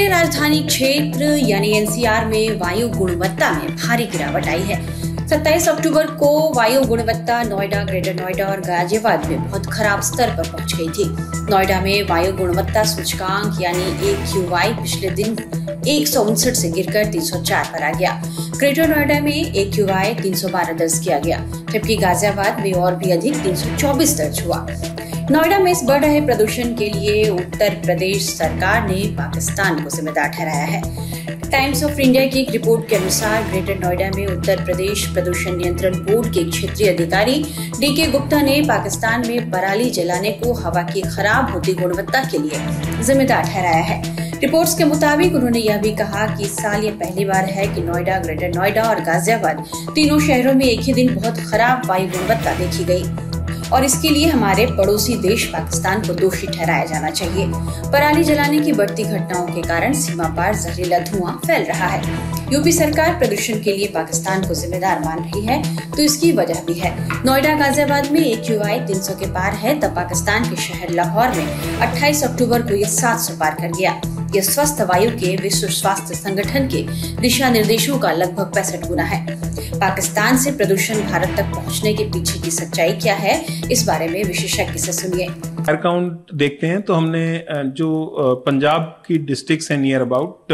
राष्ट्रीय राजधानी क्षेत्र यानी एनसीआर में वायु गुणवत्ता में भारी गिरावट आई है। 27 अक्टूबर को वायु गुणवत्ता नोएडा, ग्रेटर नोएडा और गाजियाबाद में बहुत खराब स्तर पर पहुंच गई थी। नोएडा में वायु गुणवत्ता सूचकांक यानी AQI पिछले दिन 159 से गिरकर 304 पर आ गया। ग्रेटर नोएडा में AQI 312 दर्ज किया गया, जबकि गाजियाबाद में और भी अधिक 324 दर्ज हुआ। नोएडा में इस बढ़ रहे प्रदूषण के लिए उत्तर प्रदेश सरकार ने पाकिस्तान को जिम्मेदार ठहराया है। टाइम्स ऑफ इंडिया की एक रिपोर्ट के अनुसार ग्रेटर नोएडा में उत्तर प्रदेश प्रदूषण नियंत्रण बोर्ड के क्षेत्रीय अधिकारी DK गुप्ता ने पाकिस्तान में पराली जलाने को हवा की खराब होती गुणवत्ता के लिए जिम्मेदार ठहराया है। रिपोर्ट्स के मुताबिक उन्होंने यह भी कहा कि इस साल ये पहली बार है कि नोएडा, ग्रेटर नोएडा और गाजियाबाद तीनों शहरों में एक ही दिन बहुत खराब वायु गुणवत्ता देखी गई और इसके लिए हमारे पड़ोसी देश पाकिस्तान को दोषी ठहराया जाना चाहिए। पराली जलाने की बढ़ती घटनाओं के कारण सीमा पार जहरीला धुआं फैल रहा है। यूपी सरकार प्रदूषण के लिए पाकिस्तान को जिम्मेदार मान रही है, तो इसकी वजह भी है। नोएडा, गाजियाबाद में AQI 300 के पार है, तब पाकिस्तान के शहर लाहौर में 28 अक्टूबर को यह 700 पार कर गया। यह स्वस्थ वायु के विश्व स्वास्थ्य संगठन के दिशा निर्देशों का लगभग 65 गुना है। पाकिस्तान से प्रदूषण भारत तक पहुंचने के पीछे की सच्चाई क्या है, इस बारे में विशेषज्ञ से सुनिए। फायर काउंट देखते हैं तो हमने जो पंजाब की डिस्ट्रिक्ट्स हैं नियर अबाउट,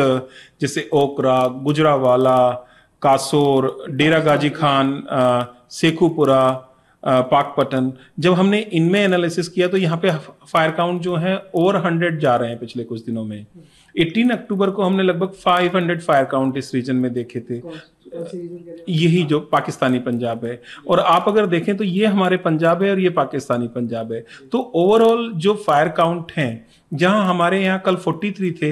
जैसे ओकरा, गुजरावाला, कासोर, डेरा गाजी खान, शेखुपुरा, पाकपतन, जब हमने इनमें एनालिसिस किया तो यहाँ पे फायर काउंट जो है ओवर 100 जा रहे हैं पिछले कुछ दिनों में। 18 अक्टूबर को हमने लगभग 500 फायर काउंट इस रीजन में देखे थे। यही जो पाकिस्तानी पंजाब है, और आप अगर देखें तो ये हमारे पंजाब है और ये पाकिस्तानी पंजाब है। तो ओवरऑल जो फायर काउंट हैं, जहां हमारे यहाँ कल 43 थे,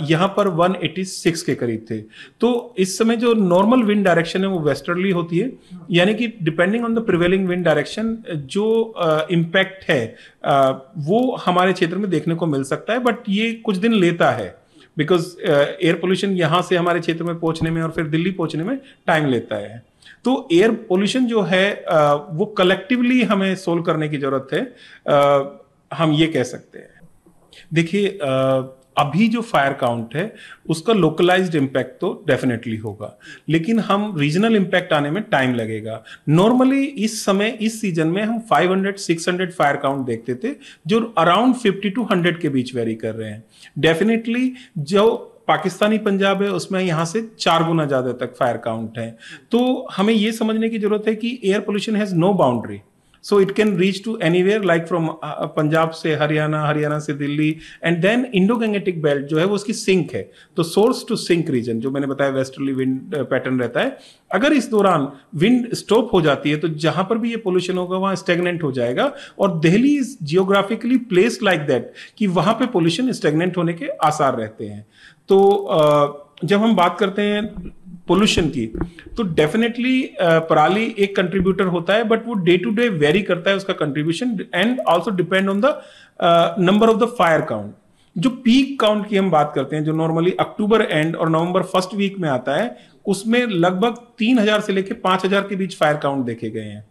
यहाँ पर 186 के करीब थे। तो इस समय जो नॉर्मल विंड डायरेक्शन है वो वेस्टर्ली होती है, यानी कि depending on the prevailing wind direction जो इम्पैक्ट है वो हमारे क्षेत्र में देखने को मिल सकता है, बट ये कुछ दिन लेता है बिकॉज एयर पोल्यूशन यहाँ से हमारे क्षेत्र में पहुंचने में और फिर दिल्ली पहुंचने में टाइम लेता है। तो एयर पोल्यूशन जो है वो कलेक्टिवली हमें सोल्व करने की जरूरत है, हम ये कह सकते हैं। देखिए, अभी जो फायर काउंट है उसका लोकलाइज्ड इम्पैक्ट तो डेफिनेटली होगा, लेकिन हम रीजनल इम्पैक्ट आने में टाइम लगेगा। नॉर्मली इस समय इस सीजन में हम 500-600 फायर काउंट देखते थे, जो अराउंड 50 to 100 के बीच वेरी कर रहे हैं। डेफिनेटली जो पाकिस्तानी पंजाब है उसमें यहां से 4 गुना ज्यादा तक फायर काउंट है। तो हमें यह समझने की जरूरत है कि air pollution has no boundary, so it can reach to anywhere like from Punjab से हरियाणा, हरियाणा से Delhi, and then Indo-Gangetic belt जो है वो उसकी सिंक है। तो सोर्स टू सिंक रीजन जो मैंने बताया वेस्टर्ली विंड पैटर्न रहता है। अगर इस दौरान विंड स्टॉप हो जाती है तो जहां पर भी ये पोल्यूशन होगा वहां स्टेगनेंट हो जाएगा, और Delhi is geographically placed like that कि वहां पे पोल्यूशन स्टेगनेंट होने के आसार रहते हैं। तो जब हम बात करते हैं पोल्यूशन की तो डेफिनेटली पराली एक कंट्रीब्यूटर होता है, बट वो डे टू डे वेरी करता है उसका contribution, and also depend on the number of the fire count. जो पीक काउंट की हम बात करते हैं, जो नॉर्मली अक्टूबर एंड और नवंबर फर्स्ट वीक में आता है, उसमें लगभग 3000 से लेकर 5000 के बीच फायर काउंट देखे गए हैं।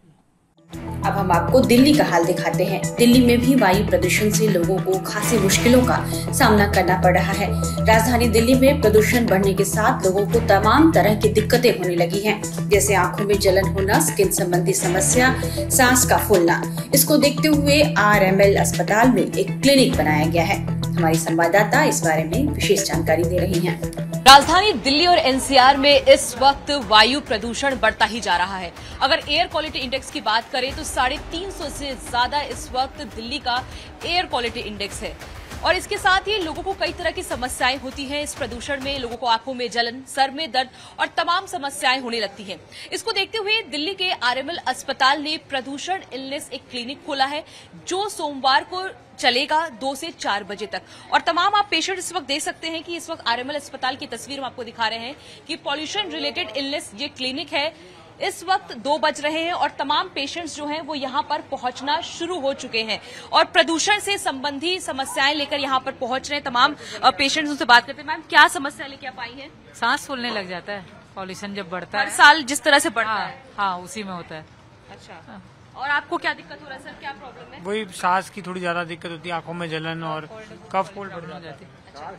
अब हम आपको दिल्ली का हाल दिखाते हैं। दिल्ली में भी वायु प्रदूषण से लोगों को खासी मुश्किलों का सामना करना पड़ रहा है। राजधानी दिल्ली में प्रदूषण बढ़ने के साथ लोगों को तमाम तरह की दिक्कतें होने लगी हैं, जैसे आंखों में जलन होना, स्किन संबंधी समस्या, सांस का फूलना। इसको देखते हुए RML अस्पताल में एक क्लिनिक बनाया गया है। हमारी संवाददाता इस बारे में विशेष जानकारी दे रही हैं। राजधानी दिल्ली और NCR में इस वक्त वायु प्रदूषण बढ़ता ही जा रहा है। अगर एयर क्वालिटी इंडेक्स की बात करें तो 350 से ज्यादा इस वक्त दिल्ली का एयर क्वालिटी इंडेक्स है, और इसके साथ ही लोगों को कई तरह की समस्याएं होती हैं। इस प्रदूषण में लोगों को आंखों में जलन, सर में दर्द और तमाम समस्याएं होने लगती हैं। इसको देखते हुए दिल्ली के RML अस्पताल ने प्रदूषण इलनेस एक क्लिनिक खोला है, जो सोमवार को चलेगा 2 से 4 बजे तक। और तमाम आप पेशेंट इस वक्त देख सकते हैं कि इस वक्त RML अस्पताल की तस्वीर हम आपको दिखा रहे हैं कि पॉल्यूशन रिलेटेड इलनेस ये क्लिनिक है। इस वक्त 2 बज रहे हैं और तमाम पेशेंट्स जो हैं वो यहाँ पर पहुंचना शुरू हो चुके हैं और प्रदूषण से संबंधी समस्याएं लेकर यहाँ पर पहुंच रहे हैं। तमाम पेशेंट्स उनसे बात करते हैं। मैम, क्या समस्या लेके आप आई हैं? सांस फूलने लग जाता है पॉल्यूशन जब बढ़ता है। हर साल जिस तरह से बढ़ता है? हाँ, उसी में होता है। अच्छा, और आपको क्या दिक्कत हो रहा है सर? क्या प्रॉब्लम है? वही सांस की थोड़ी ज्यादा दिक्कत होती है, आंखों में जलन और कफ कोल्ड बढ़ जाती है। अच्छा,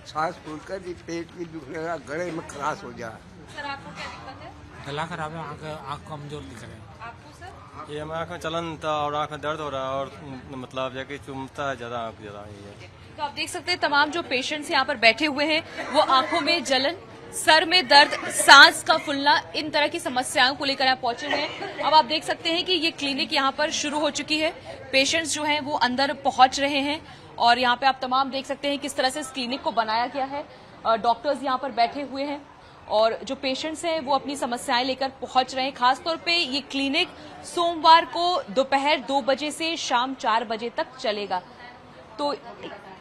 सांस फूलकर भी पेट भी दुखने लगा, गले में खराश हो जा। सर आपको क्या दिक्कत है? गला खराब है, आँख कमजोर दिख रहे हैं। आपको सर? ये हमारे आँख में चलन था और आँख में दर्द हो रहा है और मतलब जाके चुमता है ज़्यादा, आँख ज़्यादा है। तो आप देख सकते हैं तमाम जो पेशेंट्स यहाँ पर बैठे हुए हैं वो आंखों में जलन, सर में दर्द, सांस का फूलना, इन तरह की समस्याओं को लेकर यहाँ पहुंचे हुए हैं। अब आप देख सकते हैं कि ये क्लिनिक यहाँ पर शुरू हो चुकी है, पेशेंट्स जो हैं वो अंदर पहुंच रहे हैं और यहाँ पे आप तमाम देख सकते हैं किस तरह से इस क्लिनिक को बनाया गया है। डॉक्टर्स यहाँ पर बैठे हुए हैं और जो पेशेंट्स हैं वो अपनी समस्याएं लेकर पहुंच रहे हैं। खासतौर पे ये क्लिनिक सोमवार को दोपहर 2 बजे से शाम 4 बजे तक चलेगा। तो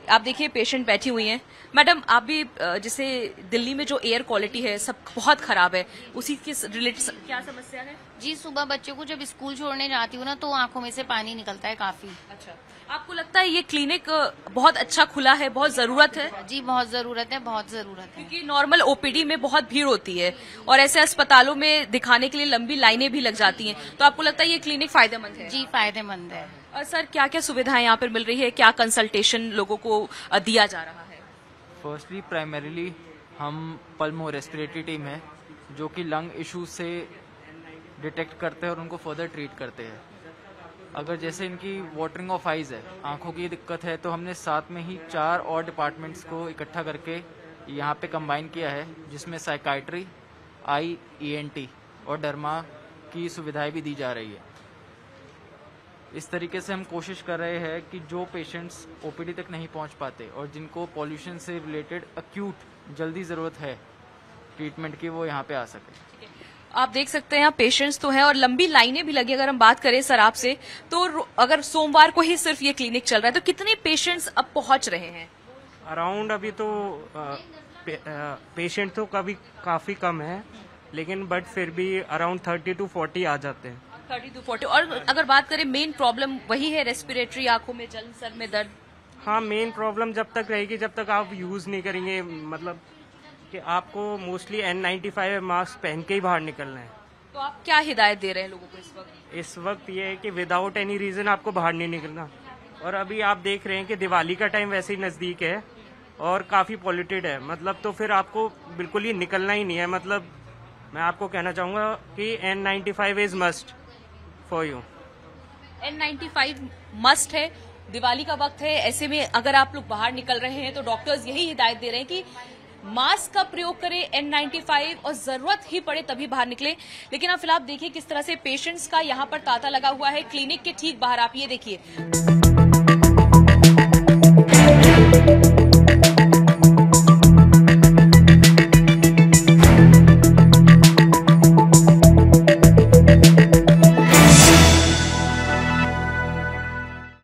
आप देखिए पेशेंट बैठी हुई हैं। मैडम आप भी जैसे दिल्ली में जो एयर क्वालिटी है सब बहुत खराब है, उसी के रिलेटेड क्या समस्या है? जी, सुबह बच्चों को जब स्कूल छोड़ने जाती हूँ ना तो आंखों में से पानी निकलता है काफी। अच्छा, आपको लगता है ये क्लिनिक बहुत अच्छा खुला है, बहुत जरूरत है? जी बहुत जरूरत है, बहुत जरूरत है। क्योंकि नॉर्मल ओपीडी में बहुत भीड़ होती है और ऐसे अस्पतालों में दिखाने के लिए लंबी लाइनें भी लग जाती हैं, तो आपको लगता है ये क्लिनिक फायदेमंद है? जी फायदेमंद है। और सर क्या क्या सुविधाएं यहाँ पर मिल रही है, क्या कंसल्टेशन लोगों को दिया जा रहा है? फर्स्टली प्राइमरीली हम पल्मो रेस्पिरेटरी टीम है जो कि लंग इशू से डिटेक्ट करते हैं और उनको फर्दर ट्रीट करते हैं। अगर जैसे इनकी वाटरिंग ऑफ आइज है, आंखों की दिक्कत है, तो हमने साथ में ही 4 और डिपार्टमेंट्स को इकट्ठा करके यहाँ पे कंबाइन किया है, जिसमें साइकाइट्री, आई, ENT और डर्मा की सुविधाएं भी दी जा रही है। इस तरीके से हम कोशिश कर रहे हैं कि जो पेशेंट्स OPD तक नहीं पहुँच पाते और जिनको पॉल्यूशन से रिलेटेड अक्यूट जल्दी ज़रूरत है ट्रीटमेंट की, वो यहाँ पे आ सके। आप देख सकते हैं यहाँ पेशेंट्स तो हैं और लंबी लाइनें भी लगी। अगर हम बात करें सर आपसे, तो अगर सोमवार को ही सिर्फ ये क्लिनिक चल रहा है तो कितने पेशेंट्स अब पहुंच रहे हैं? अराउंड अभी तो पेशेंट तो काफी कम है, लेकिन बट फिर भी अराउंड 30 to 40 आ जाते हैं। 30 to 40। और अगर बात करें मेन प्रॉब्लम वही है रेस्पिरेटरी, आंखों में जलन, सर में दर्द? हाँ, मेन प्रॉब्लम जब तक रहेगी जब तक आप यूज नहीं करेंगे, मतलब कि आपको मोस्टली N95 मास्क पहन के ही बाहर निकलना है। तो आप क्या हिदायत दे रहे हैं लोगों को इस वक्त? इस वक्त ये है कि विदाउट एनी रीजन आपको बाहर नहीं निकलना। और अभी आप देख रहे हैं कि दिवाली का टाइम वैसे ही नजदीक है और काफी पॉल्यूटेड है, मतलब तो फिर आपको बिल्कुल ही निकलना ही नहीं है। मतलब मैं आपको कहना चाहूंगा कि N95 is must for you. N95 must है, दिवाली का वक्त है, ऐसे में अगर आप लोग बाहर निकल रहे हैं तो डॉक्टर्स यही हिदायत दे रहे हैं कि मास्क का प्रयोग करें, N95 और जरूरत ही पड़े तभी बाहर निकले। लेकिन आप फिलहाल देखिए किस तरह से पेशेंट्स का यहाँ पर तांता लगा हुआ है क्लिनिक के ठीक बाहर। आप ये देखिए